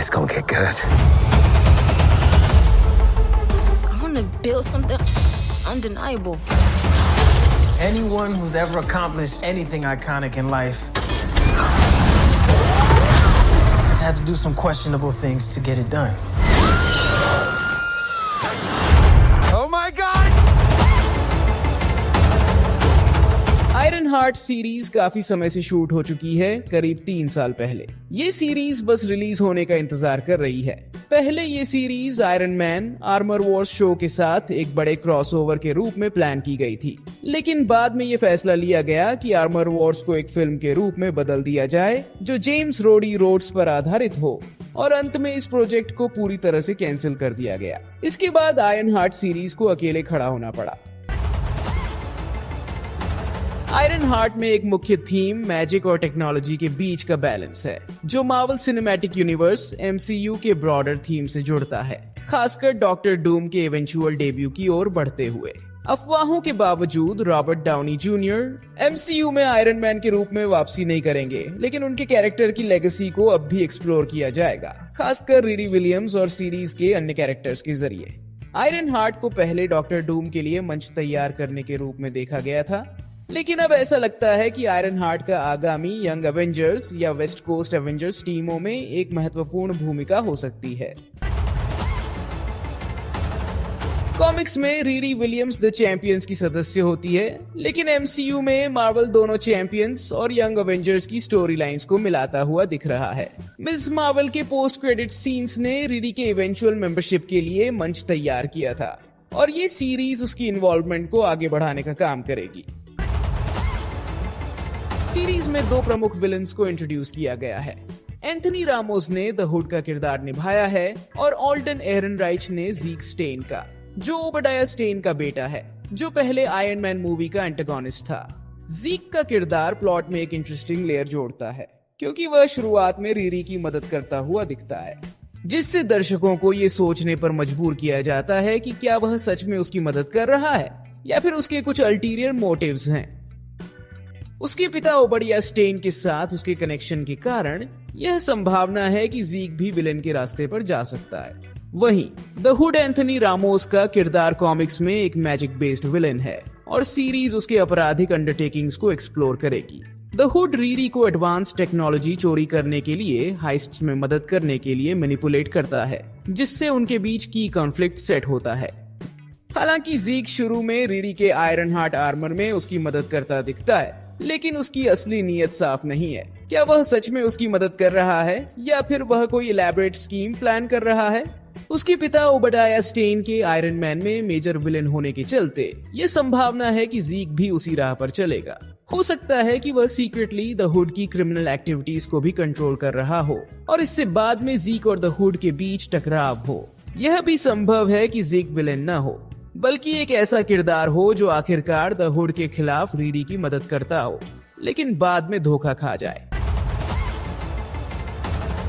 It's gonna get good. I want to build something undeniable. Anyone who's ever accomplished anything iconic in life has had to do some questionable things to get it done. Oh my God! Iron heart series काफी समय से shoot हो चुकी है, करीब 3 साल पहले। ये सीरीज बस रिलीज होने का इंतजार कर रही है। पहले ये series iron man Armor Wars show के साथ एक बड़े क्रॉसओवर के रूप में प्लान की गई थी, लेकिन बाद में ये फैसला लिया गया कि आर्मर वॉर्स को एक फिल्म के रूप में बदल दिया जाए जो जेम्स रोडी रोड्स पर आधारित हो, और अंत में इस प्रोजेक्ट को पूरी तरह से कैंसिल कर दिया गया। इसके बाद आयरन हार्ट सीरीज को अकेले खड़ा होना पड़ा। आयरन हार्ट में एक मुख्य थीम मैजिक और टेक्नोलॉजी के बीच का बैलेंस है, जो मार्वल सिनेमैटिक यूनिवर्स MCU के ब्रॉडर थीम से जुड़ता है, खासकर डॉक्टर डूम के इवेंचुअल डेब्यू की ओर बढ़ते हुए। अफवाहों के बावजूद रॉबर्ट डाउनी जूनियर MCU में आयरन मैन के रूप में वापसी नहीं करेंगे, लेकिन उनके कैरेक्टर की लेगेसी को अब भी एक्सप्लोर किया जाएगा, खासकर रिरी विलियम्स और सीरीज के अन्य कैरेक्टर्स के जरिए। आयरन हार्ट को पहले डॉक्टर डूम के लिए मंच तैयार करने के रूप में देखा गया था, लेकिन अब ऐसा लगता है कि आयरन हार्ट का आगामी यंग एवेंजर्स या वेस्ट कोस्ट एवेंजर्स टीमों में एक महत्वपूर्ण भूमिका हो सकती है। कॉमिक्स में रीरी विलियम्स द चैंपियंस की सदस्य होती है, लेकिन MCU में मार्वल दोनों चैंपियंस और यंग एवेंजर्स की स्टोरी लाइंस को मिलाता हुआ दिख रहा है। मिस मार्वल के पोस्ट क्रेडिट सीन्स ने रीरी के इवेंचुअल मेंबरशिप के लिए मंच तैयार किया था, और ये सीरीज उसकी इन्वॉल्वमेंट को आगे बढ़ाने का काम करेगी। सीरीज में 2 प्रमुख विलन्स को इंट्रोड्यूस किया गया है। एंथनी रामोस ने द हुड का किरदार निभाया है, और ऑल्डन एहरनराइच ने ज़ीक स्टेन का, जो ओबडाया स्टेन का बेटा है, जो पहले आयरन मैन मूवी का एंटागोनिस्ट था। ज़ीक का किरदार प्लॉट में एक इंटरेस्टिंग लेयर जोड़ता है, क्योंकि वह शुरुआत में रीरी की मदद करता हुआ दिखता है, जिससे दर्शकों को ये सोचने पर मजबूर किया जाता है कि क्या वह सच में उसकी मदद कर रहा है या फिर उसके कुछ अल्टीरियर मोटिव्स हैं। उसके पिता ओबडिया स्टेन के साथ उसके कनेक्शन के कारण यह संभावना है कि ज़ीक भी विलेन के रास्ते पर जा सकता है। वहीं द हुड एंथनी रामोस का किरदार कॉमिक्स में एक मैजिक बेस्ड विलेन है, और सीरीज उसके आपराधिक अंडरटेकिंग्स को एक्सप्लोर करेगी। द हुड रीरी को एडवांस टेक्नोलॉजी चोरी करने के लिए हाइस्ट्स में मदद करने के लिए मैनिपुलेट करता है, जिससे उनके बीच की कॉन्फ्लिक्ट सेट होता है। हालांकि ज़ीक शुरू में रीरी के आयरन हार्ट आर्मर में उसकी मदद करता दिखता है, लेकिन उसकी असली नीयत साफ नहीं है। क्या वह सच में उसकी मदद कर रहा है या फिर वह कोई इलैबोरेट स्कीम प्लान कर रहा है? उसके पिता ओबडाया स्टेन के आयरन मैन में मेजर विलेन होने के चलते ये संभावना है कि ज़ीक भी उसी राह पर चलेगा। हो सकता है कि वह सीक्रेटली द हुड की क्रिमिनल एक्टिविटीज को भी कंट्रोल कर रहा हो, और इससे बाद में ज़ीक और द हुड के बीच टकराव हो। यह भी संभव है कि ज़ीक विलेन न हो, बल्कि एक ऐसा किरदार हो जो आखिरकार द हुड के खिलाफ रीरी की मदद करता हो, लेकिन बाद में धोखा खा जाए।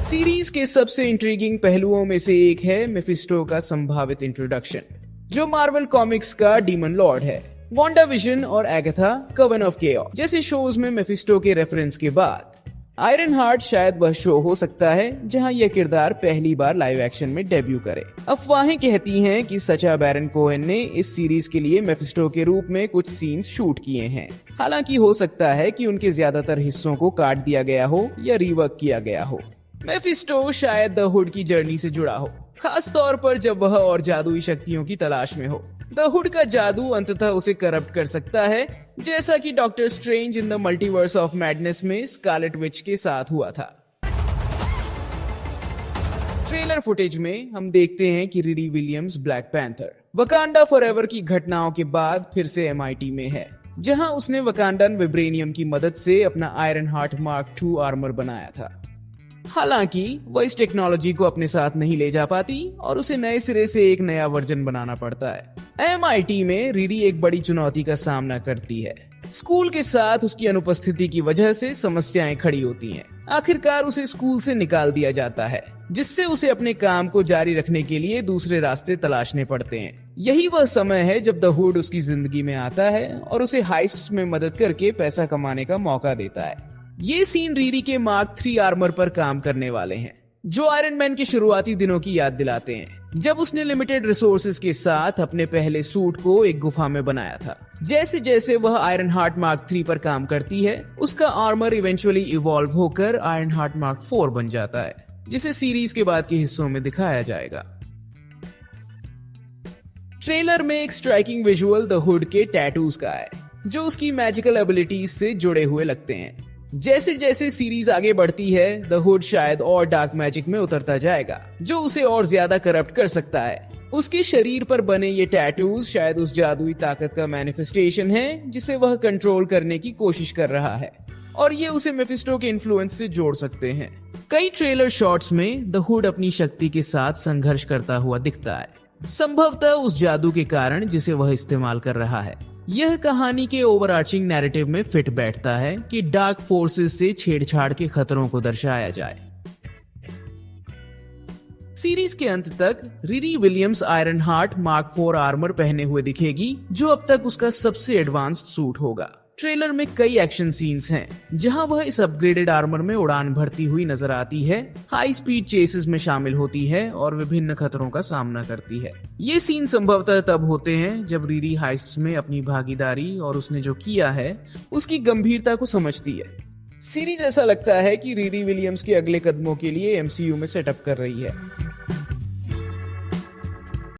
सीरीज के सबसे इंट्रिगिंग पहलुओं में से एक है मेफिस्टो का संभावित इंट्रोडक्शन, जो मार्वल कॉमिक्स का डीमन लॉर्ड है। वांडा विजन और एगाथा कवन ऑफ केओस जैसे शोज में मेफिस्टो के रेफरेंस के बाद आयरन हार्ट शायद वह शो हो सकता है जहां यह किरदार पहली बार लाइव एक्शन में डेब्यू करे। अफवाहें कहती हैं कि सचा बैरन कोहेन ने इस सीरीज के लिए मेफिस्टो के रूप में कुछ सीन्स शूट किए हैं। हालांकि हो सकता है कि उनके ज्यादातर हिस्सों को काट दिया गया हो या रीवर्क किया गया हो। मेफिस्टो शायद द हुड की जर्नी से जुड़ा हो, खास तौर पर जब वह और जादुई शक्तियों की तलाश में हो। द हुड का जादू अंततः उसे करप्ट कर सकता है, जैसा कि doctor strange in the multiverse of madness में स्कारलेट विच के साथ हुआ था। ट्रेलर फुटेज में हम देखते हैं कि Riri Williams black panther Wakanda forever की घटनाओं के बाद फिर से MIT में है, जहां उसने वकांडन विब्रेनियम की मदद से अपना iron heart mark II armour बनाया था। हालांकि वह इस टेक्नोलॉजी को अपने साथ नहीं ले जा पाती और उसे नए सिरे से एक नया वर्जन बनाना पड़ता है। MIT में रीरी एक बड़ी चुनौती का सामना करती है। स्कूल के साथ उसकी अनुपस्थिति की वजह से समस्याएं खड़ी होती हैं। आखिरकार उसे स्कूल से निकाल दिया जाता है, जिससे उसे अपने काम को जारी रखने के लिए दूसरे रास्ते तलाशने पड़ते हैं। यही वह समय है जब द हुड उसकी जिंदगी में आता है और उसे हाइस्ट्स में मदद करके पैसा कमाने का मौका देता है। ये सीन रीरी के मार्क III आर्मर पर काम करने वाले हैं। जो आयरन मैन के शुरुआती दिनों की याद दिलाते हैं, जब उसने लिमिटेड रिसोर्सेज के साथ अपने पहले सूट को एक गुफा में बनाया था। जैसे जैसे वह आयरन हार्ट मार्क 3 पर काम करती है, उसका आर्मर इवेंचुअली इवॉल्व होकर आयरन हार्ट मार्क 4 बन जाता है, जिसे सीरीज के बाद के हिस्सों में दिखाया जाएगा। ट्रेलर में एक स्ट्राइकिंग विजुअल द हुड के टैटूज का है, जो उसकी मैजिकल एबिलिटीज से जुड़े हुए लगते हैं। जैसे जैसे सीरीज आगे बढ़ती है, द हुड शायद और डार्क मैजिक में उतरता जाएगा, जो उसे और ज्यादा करप्ट कर सकता है। उसके शरीर पर बने ये टैटूज शायद उस जादुई ताकत का मैनिफेस्टेशन है, जिसे वह कंट्रोल करने की कोशिश कर रहा है, और ये उसे मेफिस्टो के इन्फ्लुएंस से जोड़ सकते हैं। कई ट्रेलर शॉट्स में द हुड अपनी शक्ति के साथ संघर्ष करता हुआ दिखता है, संभवतः उस जादू के कारण जिसे वह इस्तेमाल कर रहा है। यह कहानी के ओवरआर्चिंग नैरेटिव में फिट बैठता है कि डार्क फोर्सेस से छेड़छाड़ के खतरों को दर्शाया जाए। सीरीज के अंत तक Riri Williams iron heart mark 4 armour पहने हुए दिखेगी, जो अब तक उसका सबसे एडवांस्ड सूट होगा। ट्रेलर में कई एक्शन सीन्स हैं, जहां वह इस अपग्रेडेड आर्मर में उड़ान भरती हुई नजर आती है, हाई स्पीड चेसेस में शामिल होती है और विभिन्न खतरों का सामना करती है। ये सीन संभवतः तब होते हैं जब रिरी हाइस्ट्स में अपनी भागीदारी और उसने जो किया है उसकी गंभीरता को समझती है। सीरीज ऐसा लगता है कि रिरी विलियम्स के अगले कदमों के लिए एमसीयू में सेटअप कर रही है।